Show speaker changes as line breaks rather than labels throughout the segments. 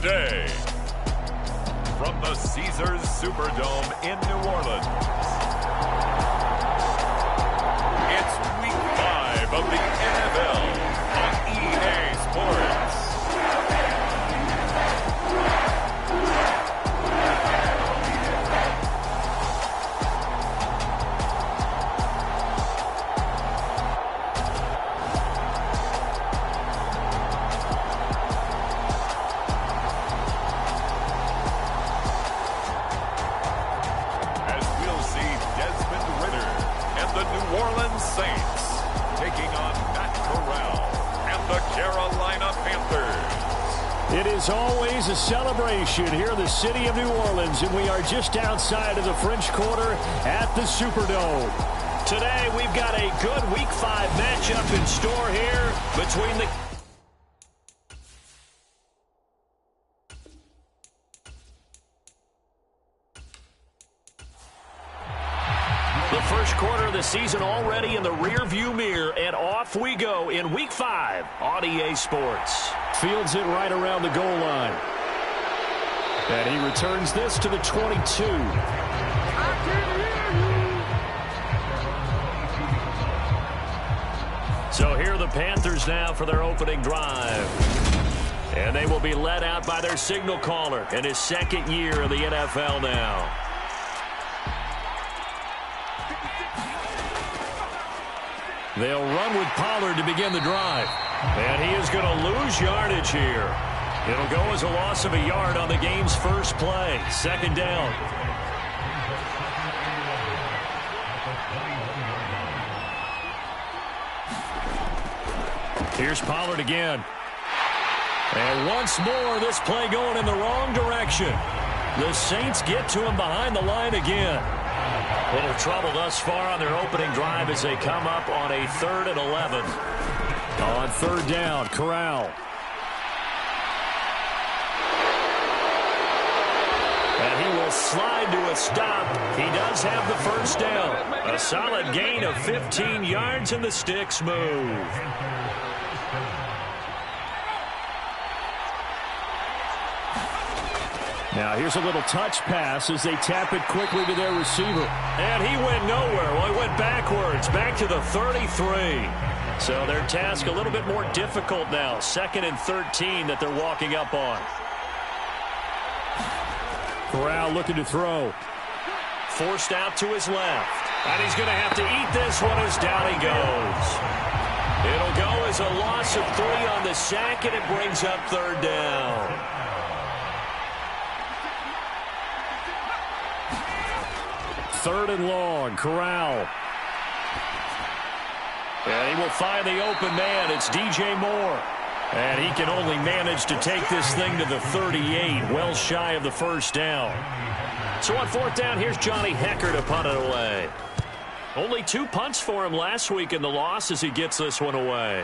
today. From the Caesars Superdome in New Orleans, it's Week 5 of the NFL on EA Sports. Saints taking on Matt Corral and the Carolina Panthers.
It is always a celebration here in the city of New Orleans, and we are just outside of the French Quarter at the Superdome. Today we've got a good Week 5 matchup in store here between the first quarter of the season already in the rear-view mirror, and off we go in Week 5 on EA Sports. Fields it right around the goal line. And he returns this to the 22. So here are the Panthers now for their opening drive. And they will be led out by their signal caller in his second year in the NFL now. They'll run with Pollard to begin the drive. And he is going to lose yardage here. It'll go as a loss of a yard on the game's first play. Second down. Here's Pollard again. And once more, this play going in the wrong direction. The Saints get to him behind the line again. A little trouble thus far on their opening drive as they come up on a 3rd and 11. On third down, Corral. And he will slide to a stop. He does have the first down. A solid gain of 15 yards, and the sticks move. Now here's a little touch pass as they tap it quickly to their receiver. And he went nowhere. Well, he went backwards, back to the 33. So their task a little bit more difficult now. 2nd and 13 that they're walking up on. Corral looking to throw. Forced out to his left. And he's going to have to eat this one as down he goes. It'll go as a loss of 3 on the sack, and it brings up 3rd down. Third and long, Corral. And he will find the open man. It's DJ Moore. And he can only manage to take this thing to the 38, well shy of the first down. So on 4th down, here's Johnny Hecker to punt it away. Only 2 punts for him last week in the loss as he gets this one away.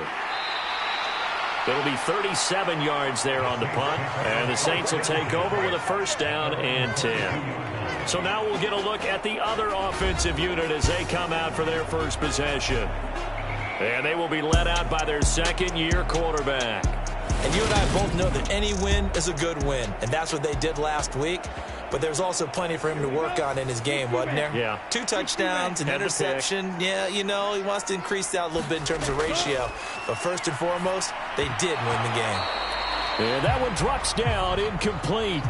It'll be 37 yards there on the punt. And the Saints will take over with a 1st down and 10. So now we'll get a look at the other offensive unit as they come out for their first possession. And they will be led out by their second-year quarterback.
And you and I both know that any win is a good win, and that's what they did last week. But there's also plenty for him to work on in his game, wasn't there?
Yeah.
2 touchdowns, an interception. Yeah, you know, he wants to increase that a little bit in terms of ratio. But first and foremost, they did win the game.
And that one drops down, incomplete.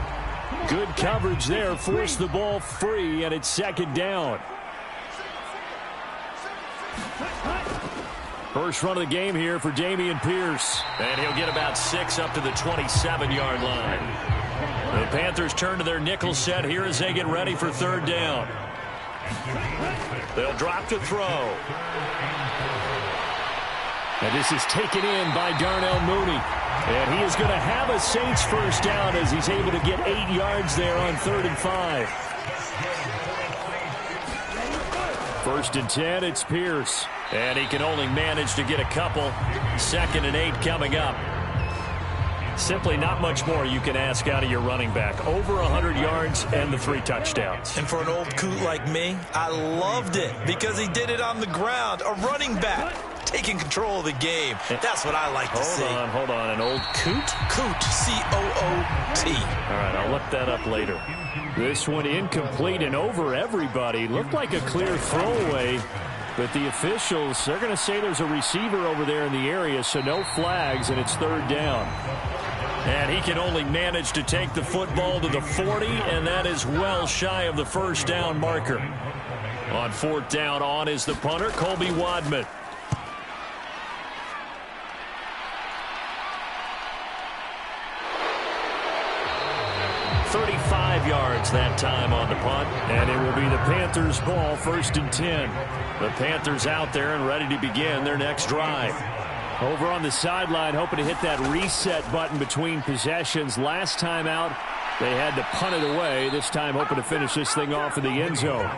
Good coverage there, forced the ball free, and it's 2nd down. First run of the game here for Dameon Pierce. And he'll get about 6 up to the 27-yard line. The Panthers turn to their nickel set here as they get ready for 3rd down. They'll drop to throw. And this is taken in by Darnell Mooney. And he is going to have a Saints first down as he's able to get 8 yards there on 3rd and 5. 1st and 10, it's Pierce. And he can only manage to get a couple. 2nd and 8 coming up. Simply not much more you can ask out of your running back. Over 100 yards and the 3 touchdowns.
And for an old coot like me, I loved it because he did it on the ground. A running back taking control of the game. That's what I like to see.
Hold on. An old coot?
Coot, C-O-O-T.
All right, I'll look that up later. This one incomplete and over everybody. Looked like a clear throwaway, but the officials, they're going to say there's a receiver over there in the area, so no flags, and it's third down. And he can only manage to take the football to the 40, and that is well shy of the first down marker. On fourth down, on is the punter, Colby Wadman. Yards that time on the punt, and it will be the Panthers' ball, 1st and 10. The Panthers out there and ready to begin their next drive. Over on the sideline, hoping to hit that reset button between possessions. Last time out, they had to punt it away. This time hoping to finish this thing off in the end zone.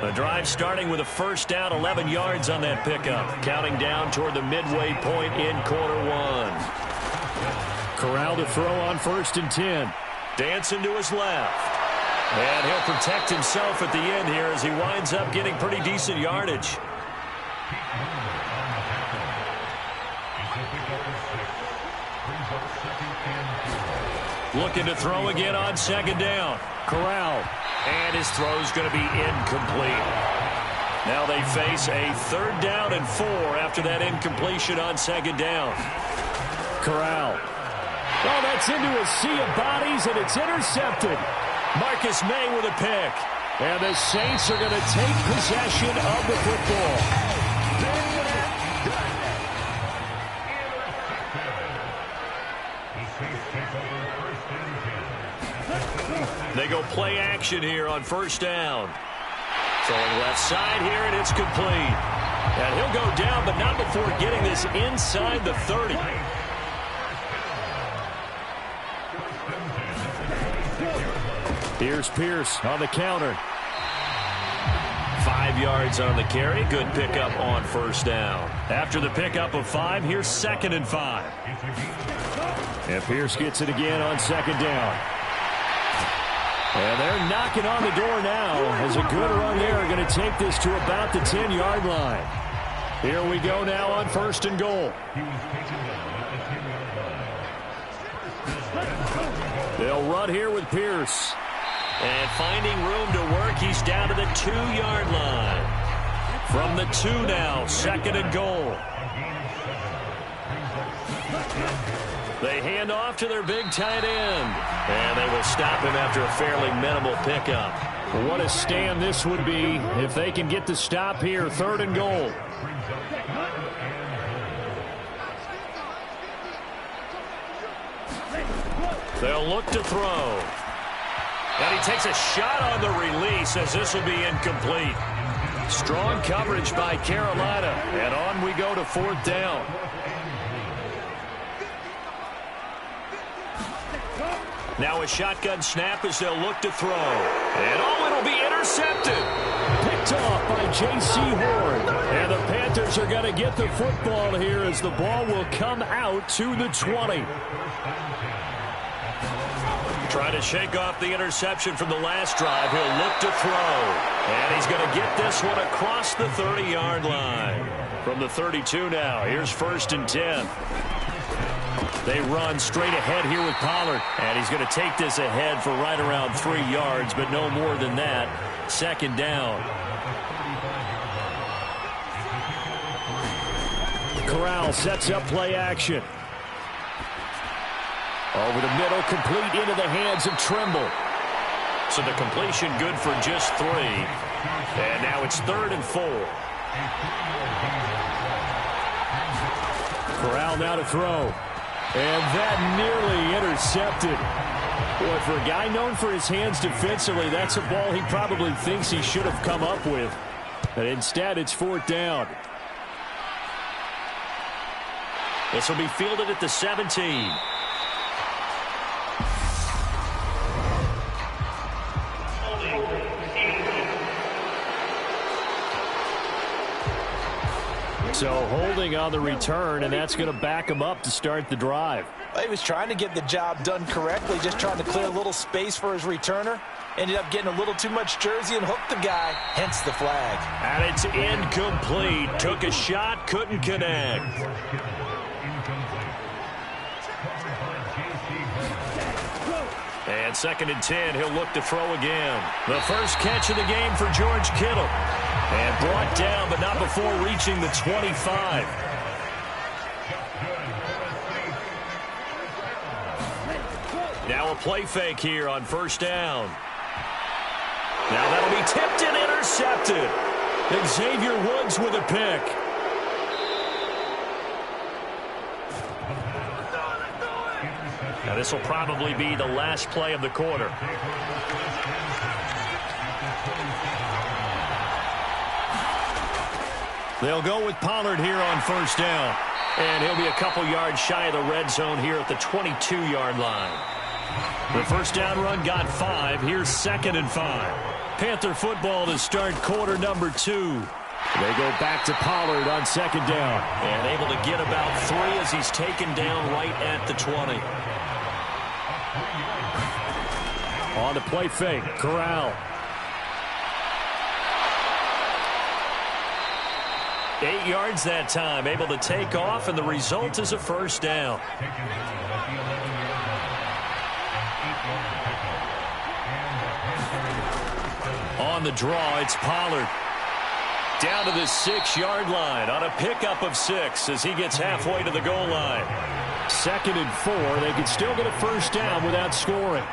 The drive starting with a first down, 11 yards on that pickup. Counting down toward the midway point in quarter one. Corral to throw on 1st and 10. Dancing to his left. And he'll protect himself at the end here as he winds up getting pretty decent yardage. Looking to throw again on 2nd down. Corral. And his throw's going to be incomplete. Now they face a 3rd down and 4 after that incompletion on 2nd down. Corral. Oh, that's into a sea of bodies, and it's intercepted. Marcus May with a pick. And the Saints are going to take possession of the football. They go play action here on 1st down. Throwing left side here, and it's complete. And he'll go down, but not before getting this inside the 30. Here's Pierce on the counter. 5 yards on the carry. Good pickup on 1st down. After the pickup of 5, here's 2nd and 5. And Pierce gets it again on 2nd down. And they're knocking on the door now as a good run there are going to take this to about the 10-yard line. Here we go now on 1st and goal. They'll run here with Pierce. And finding room to work, he's down to the 2-yard line. From the 2 now, 2nd and goal. They hand off to their big tight end. And they will stop him after a fairly minimal pickup. What a stand this would be if they can get the stop here, 3rd and goal. They'll look to throw. And he takes a shot on the release as this will be incomplete. Strong coverage by Carolina. And on we go to 4th down. Now a shotgun snap as they'll look to throw. And it'll be intercepted. Picked off by J.C. Horn. And the Panthers are going to get the football here as the ball will come out to the 20. Trying to shake off the interception from the last drive. He'll look to throw. And he's going to get this one across the 30-yard line. From the 32 now, here's 1st and 10. They run straight ahead here with Pollard. And he's going to take this ahead for right around 3 yards, but no more than that. 2nd down. Corral sets up play action. Over the middle, complete into the hands of Trimble. So the completion good for just 3. And now it's 3rd and 4. Corral now to throw. And that nearly intercepted. Boy, for a guy known for his hands defensively, that's a ball he probably thinks he should have come up with. But instead, it's 4th down. This will be fielded at the 17. So holding on the return, and that's going to back him up to start the drive.
He was trying to get the job done correctly, just trying to clear a little space for his returner. Ended up getting a little too much jersey and hooked the guy, hence the flag.
And it's incomplete. Took a shot, couldn't connect. And 2nd and 10, he'll look to throw again. The first catch of the game for George Kittle. And brought down, but not before reaching the 25. Now a play fake here on 1st down. Now that'll be tipped and intercepted. Xavier Woods with a pick. Now this will probably be the last play of the quarter. They'll go with Pollard here on 1st down. And he'll be a couple yards shy of the red zone here at the 22-yard line. The 1st down run got 5. Here's 2nd and 5. Panther football to start quarter number 2. They go back to Pollard on 2nd down. And able to get about 3 as he's taken down right at the 20. On the play fake, Corral. 8 yards that time, able to take off, and the result is a 1st down. On the draw, it's Pollard. Down to the 6-yard line on a pickup of 6 as he gets halfway to the goal line. 2nd and 4, they can still get a 1st down without scoring.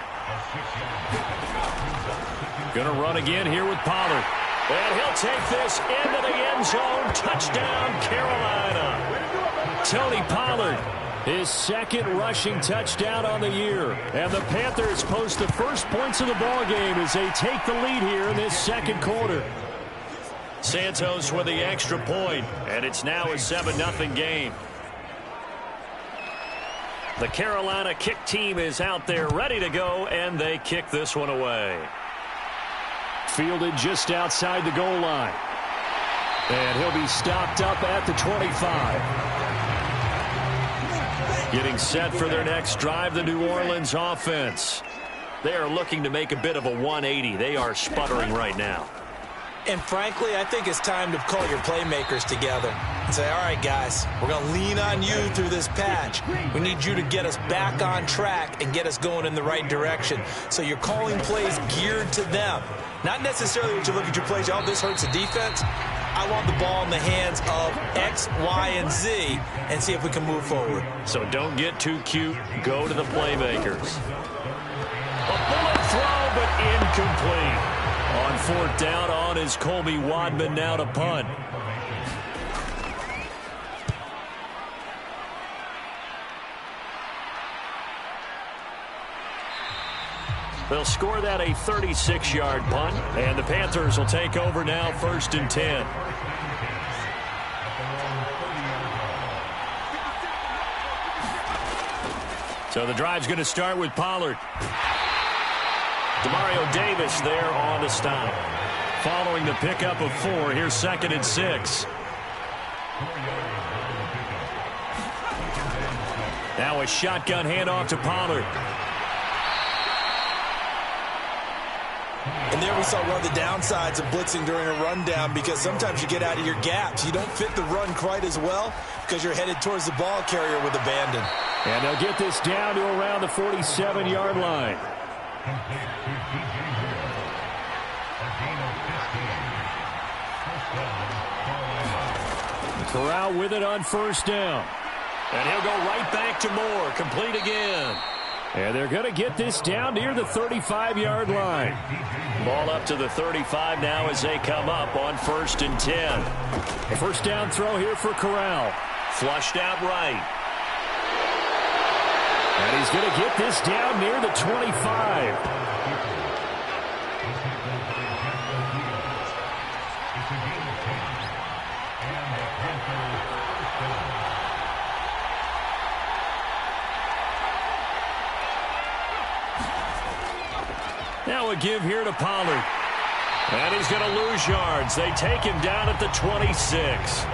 Gonna run again here with Pollard. And he'll take this into the end zone. Touchdown, Carolina. Tony Pollard, his 2nd rushing touchdown on the year. And the Panthers post the first points of the ballgame as they take the lead here in this 2nd quarter. Santos with the extra point, and it's now a 7-0 game. The Carolina kick team is out there ready to go, and they kick this one away. Fielded just outside the goal line. And he'll be stopped up at the 25. Getting set for their next drive, the New Orleans offense. They are looking to make a bit of a 180. They are sputtering right now.
And frankly, I think it's time to call your playmakers together and say, all right, guys, we're going to lean on you through this patch. We need you to get us back on track and get us going in the right direction. So you're calling plays geared to them. Not necessarily what you look at your plays, oh, this hurts the defense. I want the ball in the hands of X, Y, and Z and see if we can move forward.
So don't get too cute. Go to the playmakers. A bullet throw, but incomplete. On 4th down, on is Colby Wadman now to punt. They'll score that a 36-yard punt, and the Panthers will take over now 1st and 10. So the drive's going to start with Pollard. Demario Davis there on the stop. Following the pickup of 4, here's 2nd and 6. Now a shotgun handoff to Pollard.
And there we saw one of the downsides of blitzing during a rundown, because sometimes you get out of your gaps. You don't fit the run quite as well because you're headed towards the ball carrier with abandon.
And they'll get this down to around the 47-yard line. Corral with it on 1st down. And he'll go right back to Moore. Complete again. And they're going to get this down near the 35-yard line. Ball up to the 35 now as they come up on 1st and 10. A 1st down throw here for Corral. Flushed out right. And he's going to get this down near the 25. Now a give here to Pollard. And he's going to lose yards. They take him down at the 26.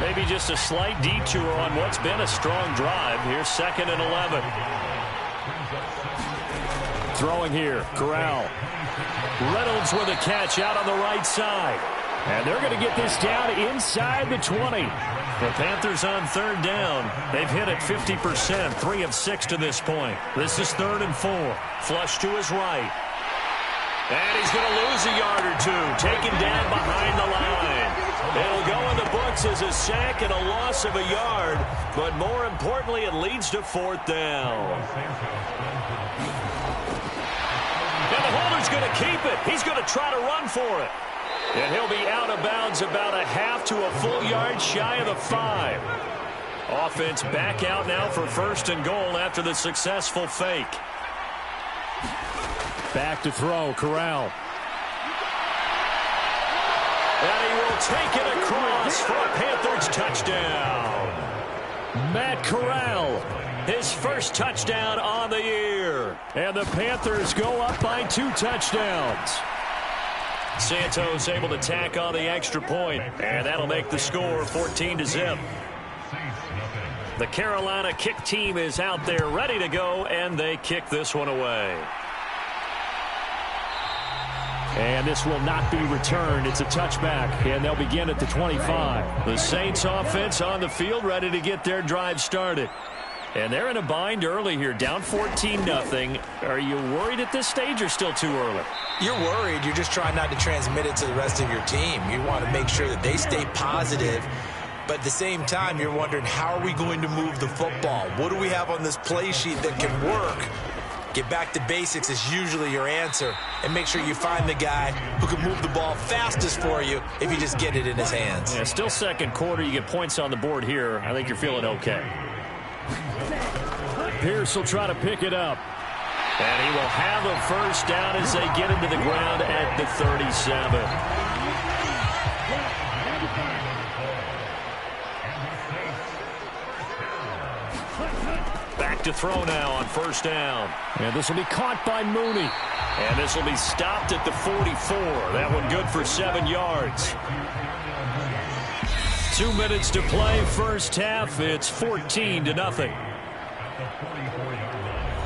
Maybe just a slight detour on what's been a strong drive. Here's 2nd and 11. Throwing here, Corral. Reynolds with a catch out on the right side. And they're going to get this down inside the 20. The Panthers on third down. They've hit it 50%, 3 of 6 to this point. This is 3rd and 4. Flush to his right. And he's going to lose a yard or two, taken down behind the line. It'll go in the books as a sack and a loss of a yard, but more importantly, it leads to 4th down. And the holder's going to keep it. He's going to try to run for it. And he'll be out of bounds about a half to a full yard shy of the 5. Offense back out now for 1st and goal after the successful fake. Back to throw, Corral. And he will take it across for a Panthers touchdown. Matt Corral, his first touchdown on the year. And the Panthers go up by 2 touchdowns. Santos able to tack on the extra point, and that'll make the score 14-0. The Carolina kick team is out there ready to go, and they kick this one away. And this will not be returned. It's a touchback, and they'll begin at the 25. The Saints offense on the field ready to get their drive started. And they're in a bind early here, down 14-0. Are you worried at this stage or still too early?
You're worried. You're just trying not to transmit it to the rest of your team. You want to make sure that they stay positive. But at the same time, you're wondering, how are we going to move the football? What do we have on this play sheet that can work? Get back to basics is usually your answer. And make sure you find the guy who can move the ball fastest for you if you just get it in his hands.
Yeah, still second quarter. You get points on the board here. I think you're feeling okay. Pierce will try to pick it up. And he will have a first down as they get into the ground at the 37. Back to throw now on first down. And this will be caught by Mooney. And this will be stopped at the 44. That one good for 7 yards. 2 minutes to play first half. It's 14-0.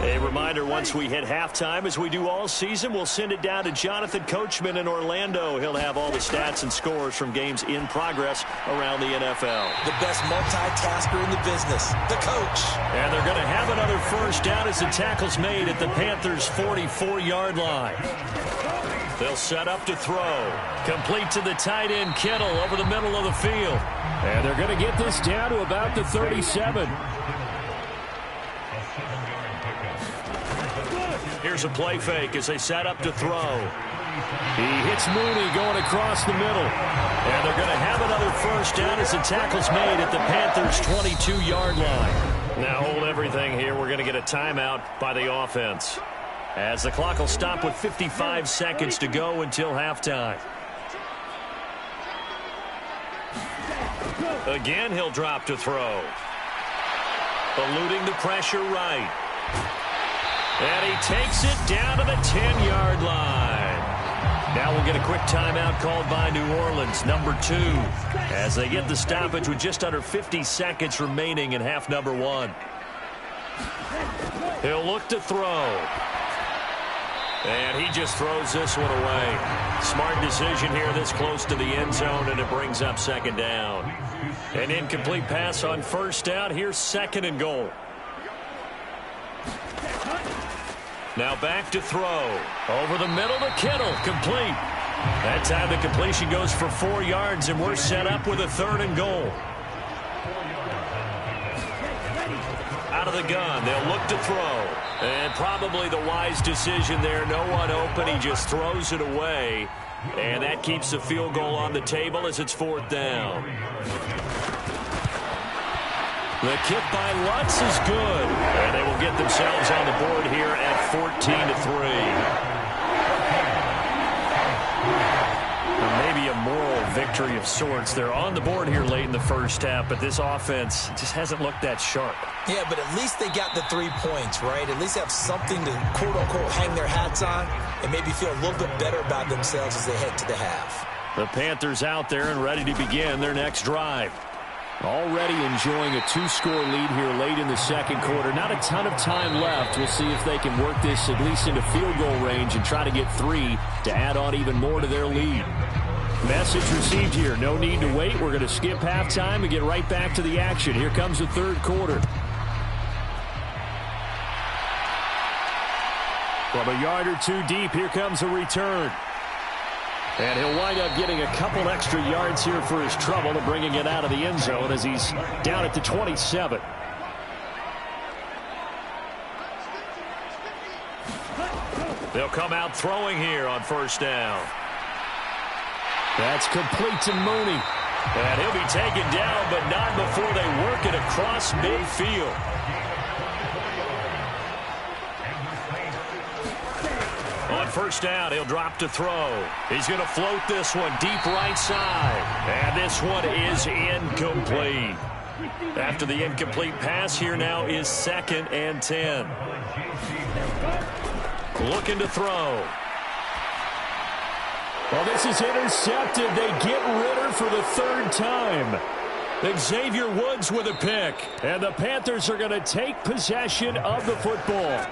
A reminder, once we hit halftime, as we do all season, we'll send it down to Jonathan Coachman in Orlando. He'll have all the stats and scores from games in progress around the NFL.
The best multitasker in the business, the coach.
And they're going to have another first down as the tackle's made at the Panthers' 44-yard line. They'll set up to throw. Complete to the tight end, Kittle, over the middle of the field. And they're going to get this down to about the 37. Here's a play fake as they set up to throw. He hits Mooney going across the middle. And they're going to have another first down as the tackle's made at the Panthers' 22-yard line. Now hold everything here. We're going to get a timeout by the offense, as the clock will stop with 55 seconds to go until halftime. Again, he'll drop to throw. Eluding the pressure right. And he takes it down to the 10-yard line. Now we'll get a quick timeout called by New Orleans, number 2, as they get the stoppage with just under 50 seconds remaining in half number 1. He'll look to throw. And he just throws this one away. Smart decision here this close to the end zone, and it brings up second down. An incomplete pass on first down. Here's 2nd and goal. Now back to throw. Over the middle to Kittle. Complete. That time the completion goes for 4 yards, and we're set up with a 3rd and goal. Out of the gun. They'll look to throw. And probably the wise decision there. No one open. He just throws it away. And that keeps the field goal on the table as it's 4th down. The kick by Lutz is good. And they will get themselves on the board here at 14-3. Maybe a moral victory of sorts. They're on the board here late in the first half, but this offense just hasn't looked that sharp. Yeah, but at least they got the 3 points, right? At least have something to, quote-unquote, hang their hats on and maybe feel a little bit better about themselves as they head to the half. The Panthers out there and ready to begin their next drive. Already enjoying a 2-score lead here late in the second quarter. Not a ton of time left. We'll see if they can work this at least into field goal range and try to get 3 to add on even more to their lead. Message received here. No need to wait. We're going to skip halftime and get right back to the action. Here comes the third quarter. From a yard or 2 deep, here comes a return. And he'll wind up getting a couple extra yards here for his trouble and bringing it out of the end zone as he's down at the 27. They'll come out throwing here on first down. That's complete to Mooney. And he'll be taken down, but not before they work it across midfield. On first down, he'll drop to throw. He's going to float this one deep right side. And this one is incomplete. After the incomplete pass, here now is 2nd and 10. Looking to throw. Well, this is intercepted. They get Ritter for the 3rd time. Xavier Woods with a pick. And the Panthers are going to take possession of the football.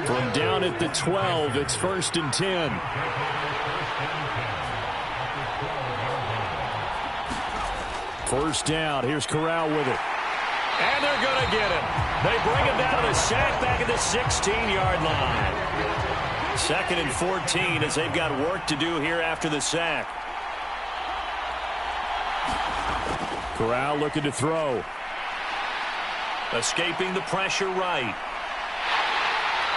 From down at the 12, it's 1st and 10. First down, here's Corral with it. And they're going to get him. They bring him down to the sack back at the 16-yard line. 2nd and 14 as they've got work to do here after the sack. Corral looking to throw. Escaping the pressure right.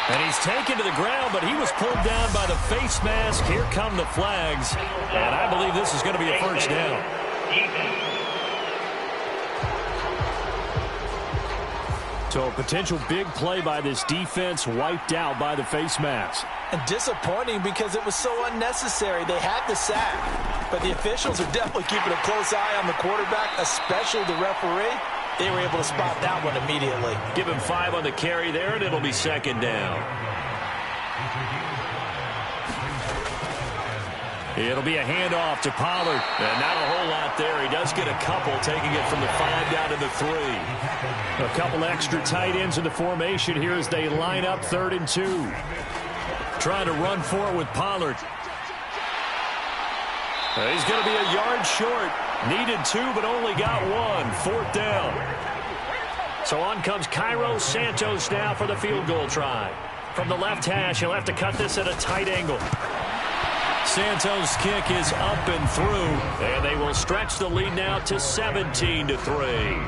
And he's taken to the ground, but he was pulled down by the face mask. Here come the flags. And I believe this is going to be a first down. So a potential big play by this defense wiped out by the face mask.
And disappointing because it was so unnecessary. They had the sack, but the officials are definitely keeping a close eye on the quarterback, especially the referee. They were able to spot that one immediately.
Give him 5 on the carry there, and it'll be 2nd down. It'll be a handoff to Pollard. And not a whole lot there. He does get a couple, taking it from the 5 down to the 3. A couple extra tight ends in the formation here as they line up 3rd and 2. Trying to run for it with Pollard. He's going to be a yard short. Needed 2, but only got 1. 4th down. So on comes Cairo Santos now for the field goal try. From the left hash, he'll have to cut this at a tight angle. Santos' kick is up and through, and they will stretch the lead now to 17-3.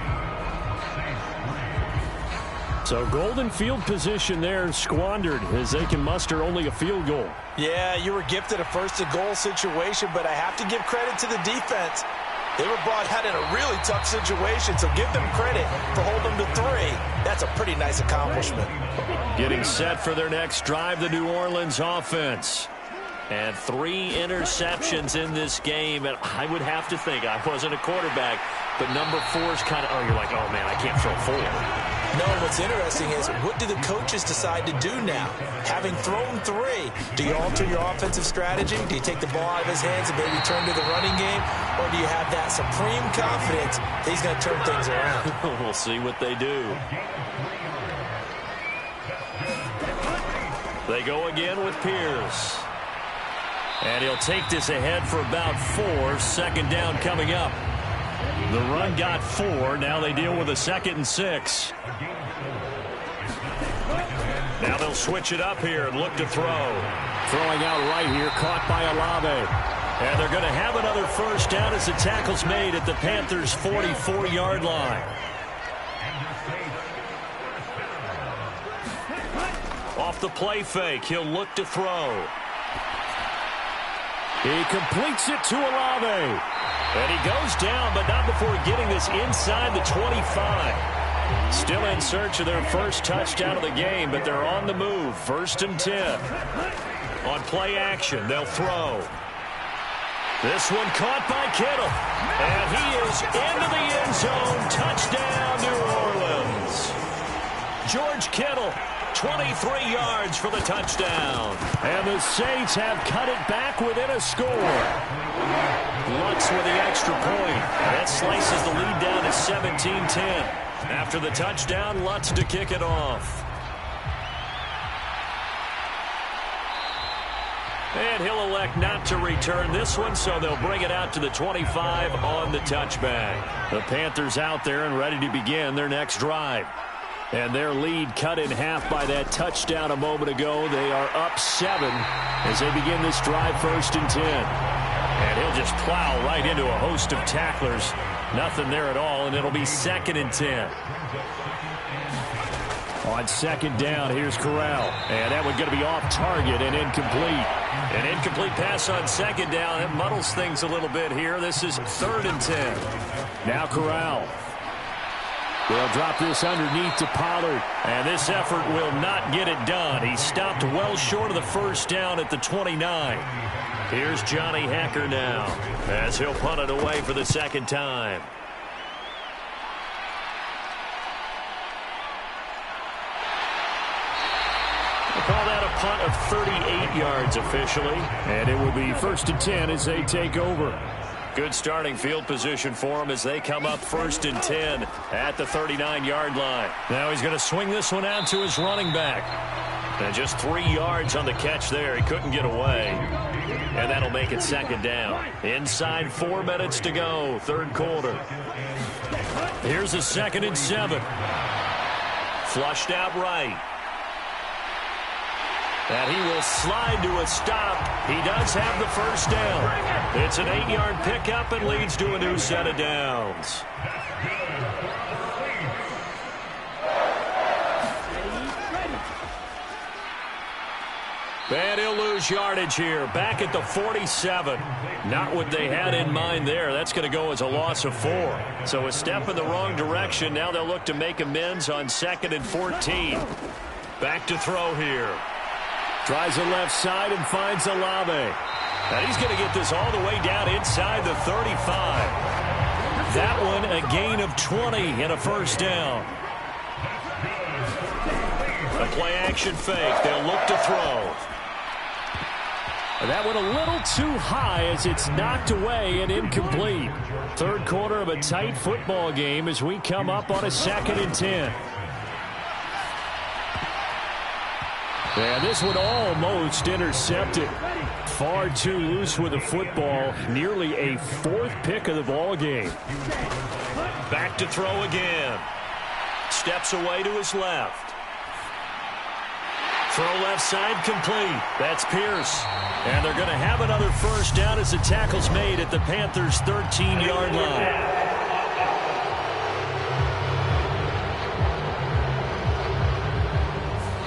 So golden field position there squandered as they can muster only a field goal.
Yeah, you were gifted a first-and-goal situation, but I have to give credit to the defense. They were brought out in a really tough situation, so give them credit for holding them to 3. That's a pretty nice accomplishment.
Getting set for their next drive, the New Orleans offense. And 3 interceptions in this game. And I would have to think, I wasn't a quarterback, but number 4 is kind of, oh, you're like, oh, man, I can't throw 4.
No, what's interesting is what do the coaches decide to do now? Having thrown 3, do you alter your offensive strategy? Do you take the ball out of his hands and maybe turn to the running game? Or do you have that supreme confidence that he's going to turn things around?
We'll see what they do. They go again with Pierce. And he'll take this ahead for about 4. 2nd down coming up. The run got 4. Now they deal with a 2nd and 6. Now they'll switch it up here and look to throw. Throwing out right here, caught by Olave. And they're going to have another first down as the tackle's made at the Panthers' 44-yard line. Off the play fake, he'll look to throw. He completes it to Olave. And he goes down, but not before getting this inside the 25. Still in search of their first touchdown of the game, but they're on the move. 1st and 10. On play action, they'll throw. This one caught by Kittle. And he is into the end zone. Touchdown, New Orleans. George Kittle, 23 yards for the touchdown.
And the Saints have cut it back within a score.
Lutz with the extra point. That slices the lead down to 17-10. After the touchdown, Lutz to kick it off. And he'll elect not to return this one, so they'll bring it out to the 25 on the touchback. The Panthers out there and ready to begin their next drive. And their lead cut in half by that touchdown a moment ago. They are up 7 as they begin this drive, 1st and 10. And he'll just plow right into a host of tacklers. Nothing there at all, and it'll be 2nd and 10. On 2nd down, here's Corral. And that one's going to be off target and incomplete. An incomplete pass on 2nd down. It muddles things a little bit here. This is 3rd and 10.
Now Corral. They'll drop this underneath to Pollard.
And this effort will not get it done. He stopped well short of the 1st down at the 29. Here's Johnny Hekker now as he'll punt it away for the 2nd time. We'll call that a punt of 38 yards officially.
And it will be 1st and 10 as they take over.
Good starting field position for them as they come up 1st and 10 at the 39-yard line. Now he's going to swing this one out to his running back. And just 3 yards on the catch there. He couldn't get away. And that'll make it 2nd down. Inside 4 minutes to go, 3rd quarter. Here's a 2nd and 7. Flushed out right. And he will slide to a stop. He does have the 1st down. It's an 8-yard pickup and leads to a new set of downs. And he'll lose yardage here. Back at the 47. Not what they had in mind there. That's going to go as a loss of 4. So a step in the wrong direction. Now they'll look to make amends on 2nd and 14. Back to throw here.
Tries the left side and finds Olave.
And he's going to get this all the way down inside the 35. That one a gain of 20 and a 1st down. A play action fake. They'll look to throw.
That one a little too high as it's knocked away and incomplete. 3rd quarter of a tight football game as we come up on a 2nd and 10. And this one almost intercepted. Far too loose with the football. Nearly a 4th pick of the ball game.
Back to throw again. Steps away to his left. Throw left side complete. That's Pierce. And they're going to have another 1st down as the tackle's made at the Panthers' 13-yard line.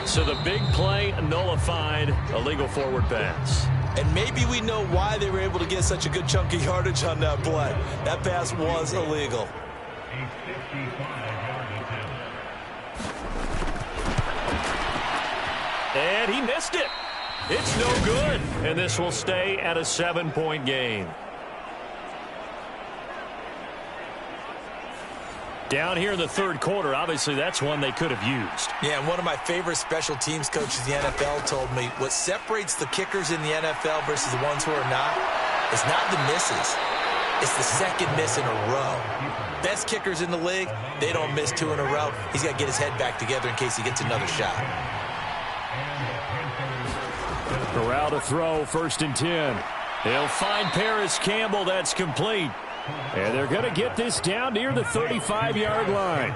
So the big play nullified, a legal forward pass.
And maybe we know why they were able to get such a good chunk of yardage on that play. That pass was illegal.
And he missed it. It's no good. And this will stay at a 7-point game. Down here in the 3rd quarter, obviously that's one they could have used.
Yeah, and one of my favorite special teams coaches in the NFL told me what separates the kickers in the NFL versus the ones who are not is not the misses. It's the 2nd miss in a row. Best kickers in the league, they don't miss 2 in a row. He's got to get his head back together in case he gets another shot.
Corral to throw, 1st and 10.
He'll find Paris Campbell. That's complete.
And they're going to get this down near the 35-yard line.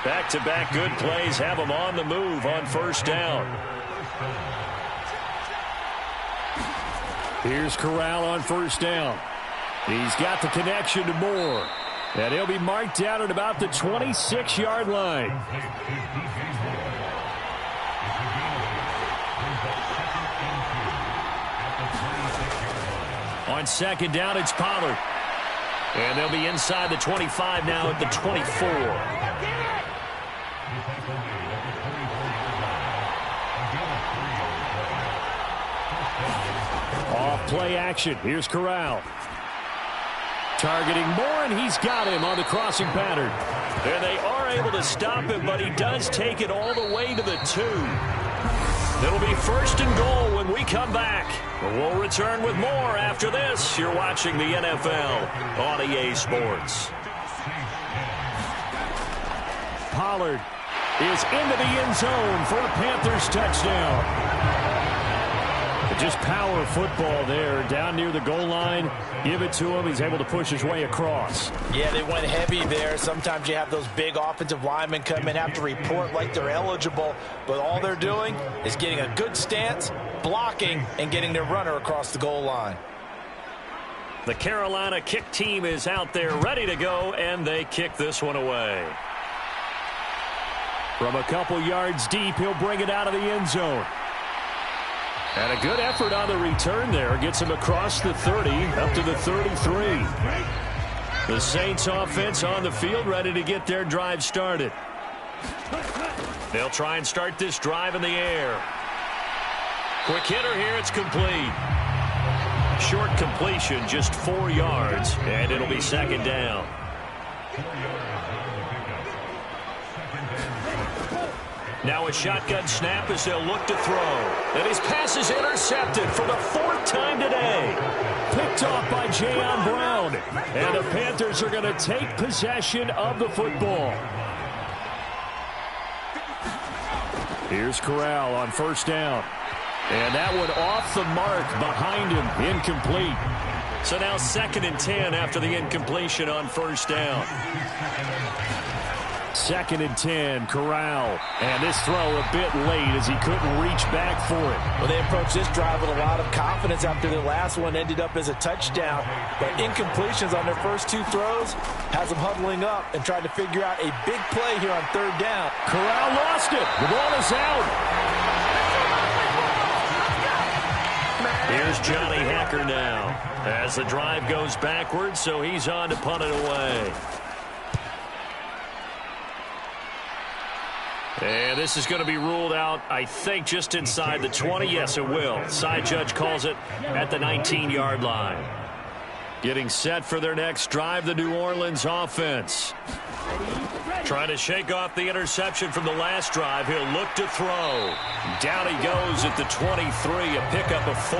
Back-to-back good plays have them on the move on 1st down.
Here's Corral on 1st down. He's got the connection to Moore. And he'll be marked down at about the 26-yard line.
On 2nd down, it's Pollard. And they'll be inside the 25 now at the 24.
Off play action. Here's Corral. Targeting Moore, and he's got him on the crossing pattern.
And they are able to stop him, but he does take it all the way to the 2. It'll be 1st and goal when we come back. We'll return with more after this. You're watching the NFL on EA Sports.
Pollard is into the end zone for a Panthers touchdown. Just power football there, down near the goal line. Give it to him. He's able to push his way across.
Yeah, they went heavy there. Sometimes you have those big offensive linemen come in, have to report like they're eligible, but all they're doing is getting a good stance, blocking, and getting their runner across the goal line.
The Carolina kick team is out there ready to go, and they kick this one away.
From a couple yards deep, he'll bring it out of the end zone. And a good effort on the return there. Gets him across the 30, up to the 33. The Saints offense on the field, ready to get their drive started. They'll try and start this drive in the air. Quick hitter here, it's complete. Short completion, just 4 yards, and it'll be 2nd down. Now a shotgun snap as they'll look to throw. And his pass is intercepted for the 4th time today. Picked off by Jayon Brown. And the Panthers are going to take possession of the football. Here's Corral on 1st down. And that one off the mark behind him. Incomplete. So now 2nd and 10 after the incompletion on 1st down. 2nd and 10, Corral. And this throw a bit late as he couldn't reach back for it.
Well, they approached this drive with a lot of confidence after the last one ended up as a touchdown. But incompletions on their first 2 throws has them huddling up and trying to figure out a big play here on 3rd down.
Corral lost it. The ball is out.
Here's Johnny Hacker now as the drive goes backwards, so he's on to punt it away. And this is going to be ruled out, I think, just inside the 20. Yes, it will. Side judge calls it at the 19-yard line. Getting set for their next drive, the New Orleans offense. Trying to shake off the interception from the last drive. He'll look to throw. Down he goes at the 23, a pickup of 4.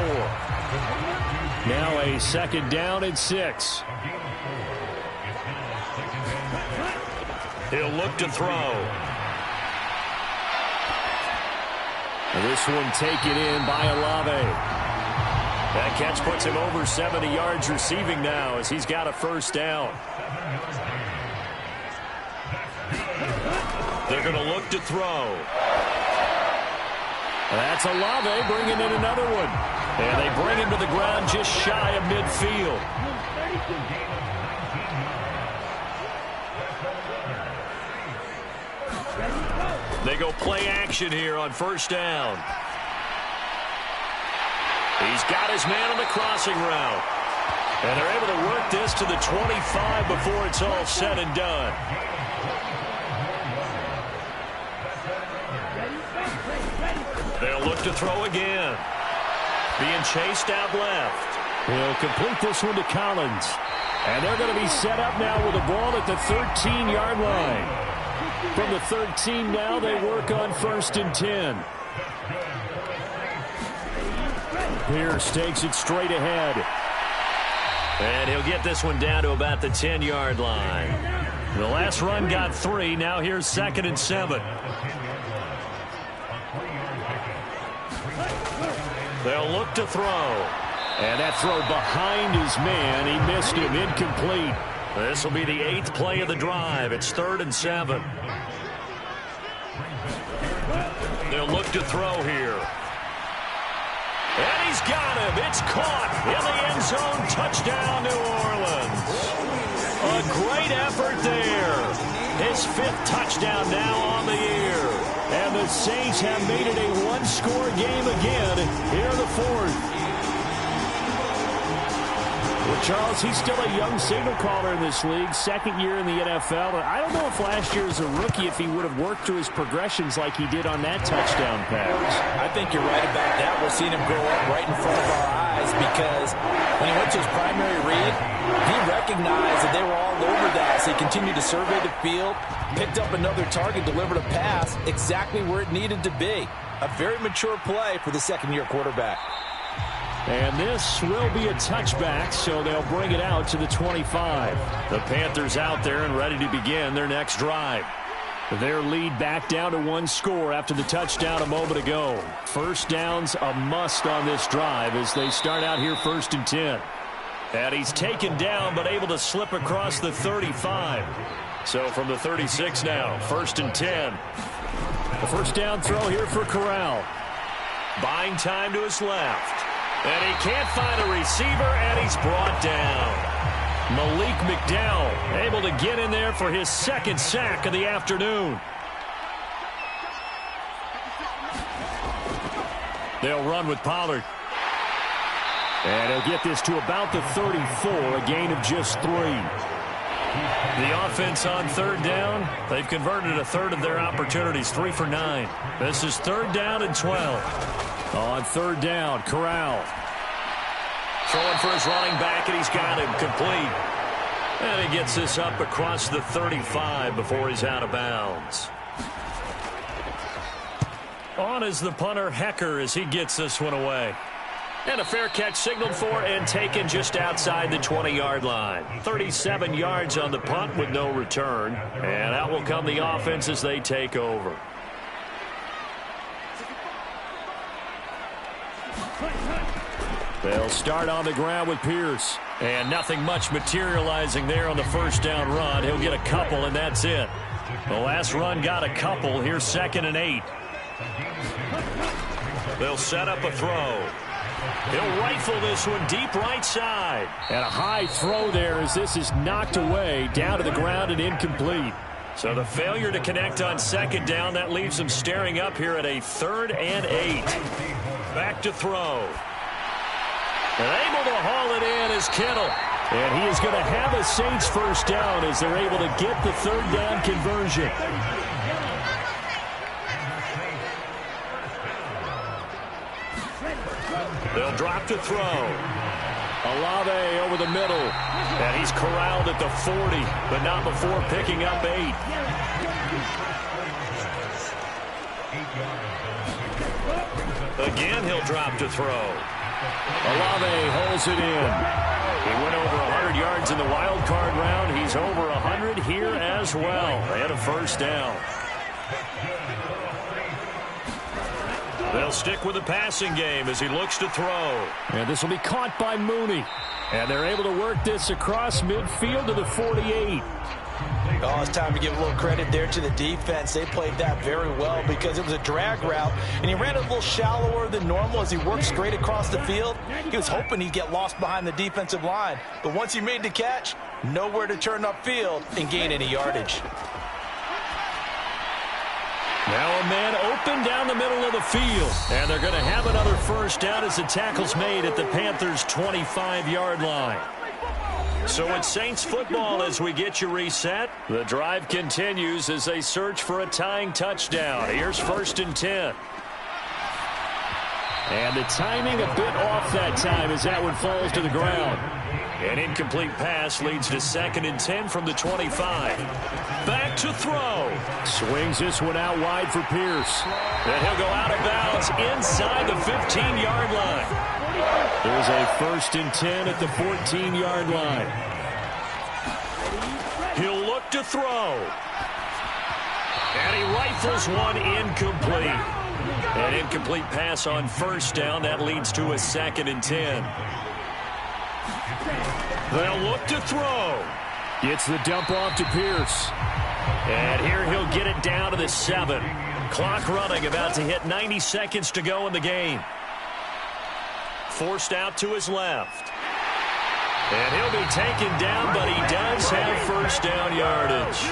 Now a 2nd down and 6.
He'll look to throw.
This one taken in by Olave.
That catch puts him over 70 yards receiving now as he's got a 1st down. They're going to look to throw.
That's Olave bringing in another one.
And they bring him to the ground just shy of midfield. They go play action here on 1st down. He's got his man on the crossing route. And they're able to work this to the 25 before it's all said and done. They'll look to throw again. Being chased out left.
He'll complete this one to Collins. And they're going to be set up now with the ball at the 13-yard line. From the 13 now, they work on 1st and 10. Pierce takes it straight ahead.
And he'll get this one down to about the 10-yard line. The last run got 3. Now here's 2nd and 7. They'll look to throw.
And that throw behind his man. He missed him. Incomplete.
This will be the 8th play of the drive. It's 3rd and 7. They'll look to throw here. And he's got him. It's caught in the end zone. Touchdown, New Orleans. A great effort there. His 5th touchdown now on the year.
And the Saints have made it a one-score game again here in the 4th. Well, Charles, he's still a young signal caller in this league, 2nd year in the NFL. I don't know if last year as a rookie if he would have worked through his progressions like he did on that touchdown pass.
I think you're right about that. We're seeing him grow up right in front of our eyes because When he went to his primary read, he recognized that they were all over that, so he continued to survey the field, picked up another target, delivered a pass exactly where it needed to be. A very mature play for the second-year quarterback.
And this will be a touchback, so they'll bring it out to the 25. The Panthers out there and ready to begin their next drive. Their lead back down to one score after the touchdown a moment ago. First down's a must on this drive as they start out here 1st and 10. And he's taken down but able to slip across the 35. So from the 36 now, 1st and 10. The first down throw here for Corral. Buying time to his left. And he can't find a receiver, and he's brought down. Malik McDowell able to get in there for his second sack of the afternoon. They'll run with Pollard. And he'll get this to about the 34, a gain of just 3. The offense on third down, they've converted a third of their opportunities, 3 for 9. This is 3rd down and 12. On 3rd down, Corral. Throwing for his running back, and he's got him complete. And he gets this up across the 35 before he's out of bounds. On is the punter, Hecker, as he gets this one away. And a fair catch signaled for and taken just outside the 20-yard line. 37 yards on the punt with no return. And out will come the offense as they take over. They'll start on the ground with Pierce. And nothing much materializing there on the first down run. He'll get a couple, and that's it. The last run got a couple. Here's 2nd and 8. They'll set up a throw. He'll rifle this one deep right side. And a high throw there as this is knocked away down to the ground and incomplete. So the failure to connect on 2nd down, that leaves them staring up here at a 3rd and 8. Back to throw. And able to haul it in is Kittle. And he is going to have a Saints first down as they're able to get the 3rd down conversion. They'll drop to throw. Olave over the middle. And he's corralled at the 40, but not before picking up 8. Again, he'll drop to throw. Olave holds it in. He went over 100 yards in the wild card round. He's over 100 here as well. And a first down. They'll stick with the passing game as he looks to throw. And this will be caught by Mooney. And they're able to work this across midfield to the 48.
Oh, it's time to give a little credit there to the defense. They played that very well because it was a drag route, and he ran it a little shallower than normal as he worked straight across the field. He was hoping he'd get lost behind the defensive line, but once he made the catch, nowhere to turn upfield and gain any yardage.
Now a man open down the middle of the field, and they're going to have another first down as the tackle's made at the Panthers' 25-yard line. So it's Saints football as we get you reset. The drive continues as they search for a tying touchdown. Here's 1st and 10. And the timing a bit off that time as that one falls to the ground. An incomplete pass leads to 2nd and 10 from the 25. Back to throw. Swings this one out wide for Pierce. And he'll go out of bounds inside the 15-yard line. There's a 1st and 10 at the 14-yard line. He'll look to throw. And he rifles one incomplete. An incomplete pass on first down. That leads to a 2nd and 10. They'll look to throw. Gets the dump off to Pierce. And here he'll get it down to the 7. Clock running, about to hit 90 seconds to go in the game. Forced out to his left. And he'll be taken down, but he does have first down yardage.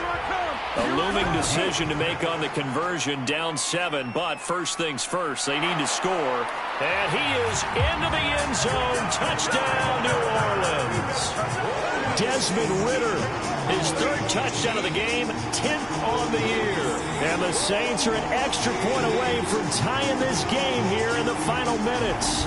A looming decision to make on the conversion, down 7, but first things first, they need to score. And he is into the end zone. Touchdown, New Orleans. Desmond Ridder, his 3rd touchdown of the game, 10th on the year. And the Saints are an extra point away from tying this game here in the final minutes.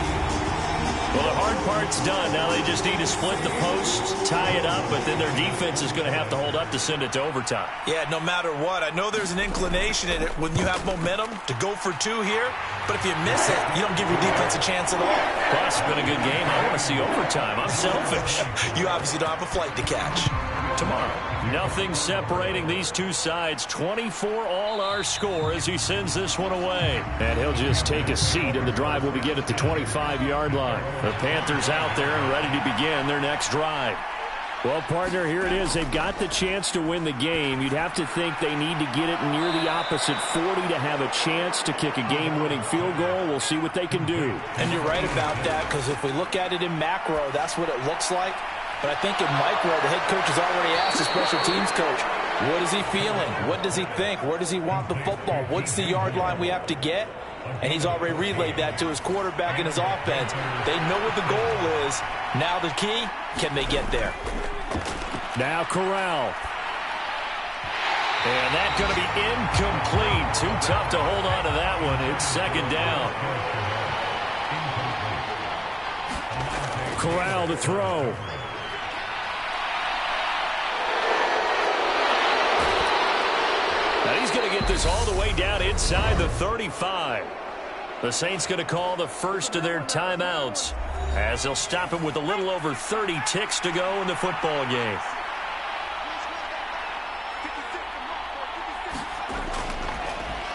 Well, the hard part's done. Now they just need to split the post, tie it up, but then their defense is going to have to hold up to send it to overtime.
Yeah, no matter what. I know there's an inclination in it when you have momentum to go for two here, but if you miss it, you don't give your defense a chance at all.
Plus, it's been a good game. I want to see overtime. I'm selfish.
You obviously don't have a flight to catch.
Tomorrow, nothing separating these two sides. 24 all our score as he sends this one away.
And he'll just take a seat, and the drive will begin at the 25-yard line.
The Panthers out there and ready to begin their next drive.
Well, partner, here it is. They've got the chance to win the game. You'd have to think they need to get it near the opposite 40 to have a chance to kick a game-winning field goal. We'll see what they can do.
And you're right about that, because if we look at it in macro, that's what it looks like. But I think in micro, the head coach has already asked the special teams coach, what is he feeling? What does he think? Where does he want the football? What's the yard line we have to get? And he's already relayed that to his quarterback and his offense. They know what the goal is. Now the key, can they get there?
Now Corral.
And that's going to be incomplete. Too tough to hold on to that one. It's second down.
Corral to throw.
Now he's going to get this all the way down inside the 35. The Saints going to call the first of their timeouts as they'll stop him with a little over 30 ticks to go in the football game.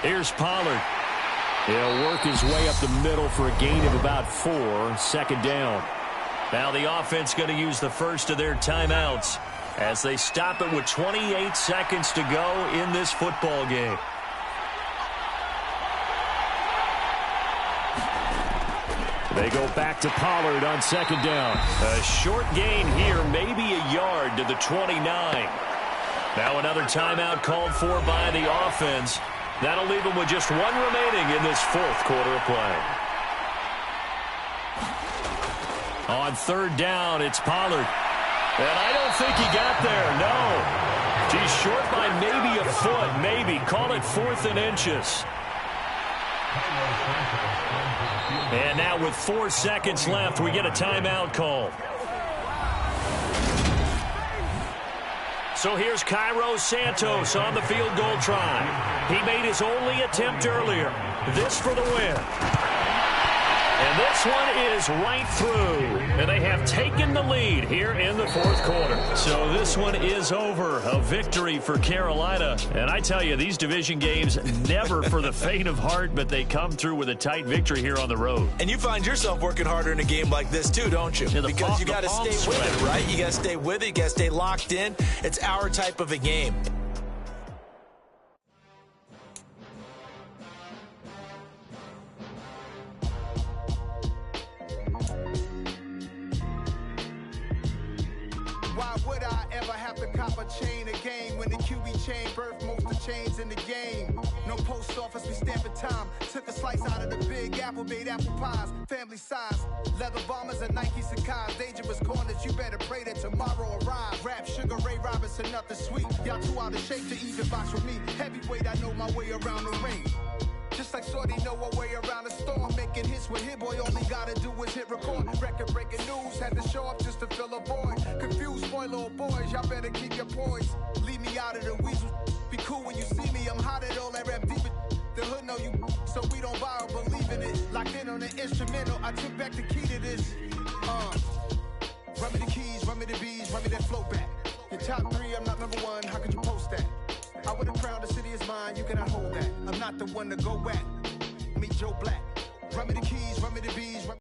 Here's Pollard.
He'll work his way up the middle for a gain of about 4. Second down.
Now the offense going to use the first of their timeouts as they stop it with 28 seconds to go in this football game.
They go back to Pollard on second down.
A short gain here, maybe a yard to the 29. Now another timeout called for by the offense. That'll leave them with just one remaining in this fourth quarter of play. On third down, it's Pollard. And I don't think he got there, no. He's short by maybe a foot, maybe. Call it 4th and inches. And now with 4 seconds left, we get a timeout call. So here's Cairo Santos on the field goal try. He made his only attempt earlier. This for the win. And this one is right through. And they have taken the lead here in the fourth quarter. So this one is over. A victory for Carolina. And I tell you, these division games, never for the faint of heart, but they come through with a tight victory here on the road.
And you find yourself working harder in a game like this too, don't you?
Yeah,
because you got to stay with it, right? You got to stay with it. You got to stay locked in. It's our type of a game.
Why would I ever have to cop a chain a game when the QB chain birthed most of the chains in the game? No post office, we stamping time. Took a slice out of the big apple, made apple pies, family size. Leather bombers and Nike Sacai's. Dangerous corners, you better pray that tomorrow arrives. Rap, Sugar Ray Robinson, nothing sweet. Y'all too out of shape to even box with me. Heavyweight, I know my way around the ring. Just like Shorty know a way around the storm. Making hits with Hit Boy, all he gotta do is hit record. Record-breaking news, had to show up just to fill a void. Confused, spoiled little boys, y'all better keep your poise. Leave me out of the weasel. Be cool when you see me, I'm hot at all that rap deep. The hood know you, so we don't borrow, believe in it. Locked in on the instrumental, I took back the key to this. Run me the keys, run me the bees, run me that flow back. Your top 3, I'm not number 1, how could you post that? I would have crowned the city is mine, you cannot hold that. I'm not the one to go back. Meet Joe Black. Run me the keys, run me the bees.